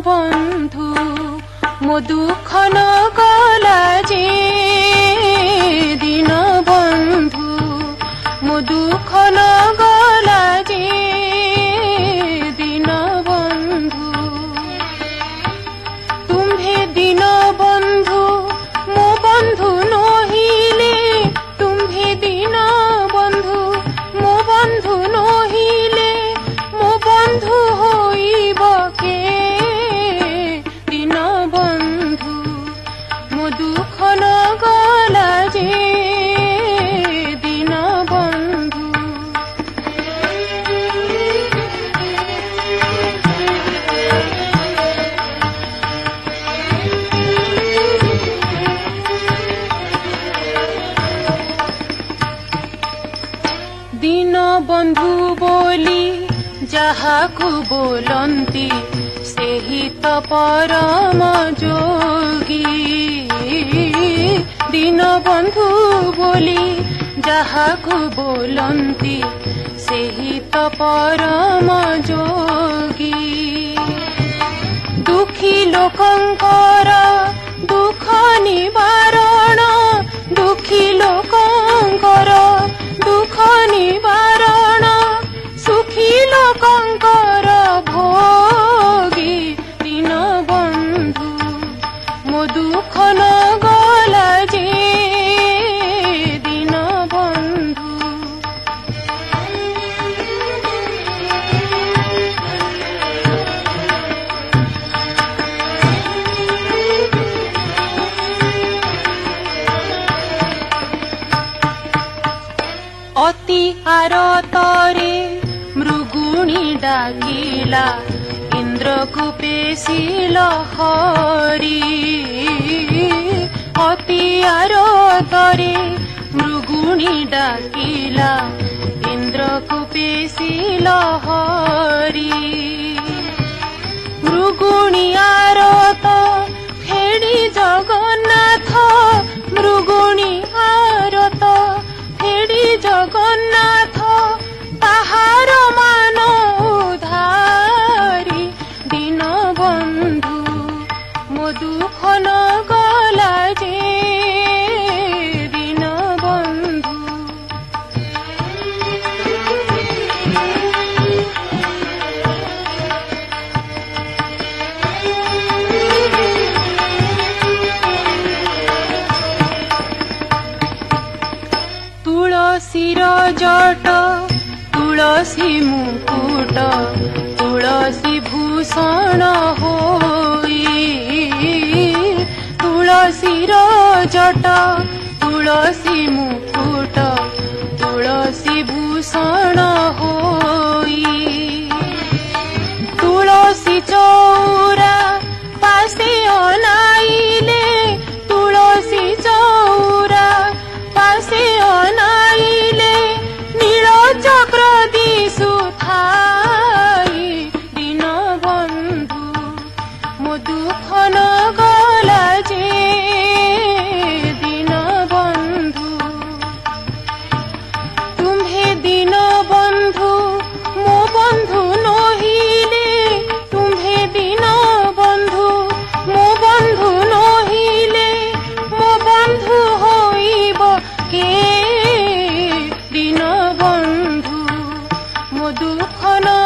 बंधु मो दुख न गला जे दीन बंधु मो दुख न गला जे दीन बंधु तुम्हे दीन बंधु मो बंधु नहिले तुम्हे दीन बंधु मो बंधु नहिले मो बंधु होइब के दुख न गला जे दीन बंधु दीन बंधु बोली जाहाकु बोलंती सेही तो परम जोगी दीन बंधु बोली जाहाकु बोलंती सेही तो परम जोगी दुखी लोकंकर दुख निवारण दुखी लोकंकर दुख निवारण सुखी लोकंकर भोगी दीन बंधु मो दुख न गला जे दीन बंधु अति आरतरे मृगुणी डाकिला इंद्र को पेशिल हरि अति आरतरे मृगुणी डाकिला इंद्र को पेशिल हरि मृगुणी आरत फेड़ी जगन्नाथ मृगुणी आरत फेड़ी जगन्नाथ ताहार मान उधारी दीन बंधु मो दुख न गला जे दीन बंधु तुलसीर जट तुलसी मुकुट तुलसी भूषण होई तुलसीर जट तुलसी मुकुट तुलसी भूषण होई तुलसी चौरा पासे अनाइले तुलसी चौरा पासे अनाइले नील चक्र दिशु थाई दीन बंधु मो दुख न गला जे दीन बंधु तुम्हे दीन बंधु मो बंधु नहिले तुम्हे दीन बंधु मो बंधु नहिले मो बंधु होइब के दीन बंधु मो दुख न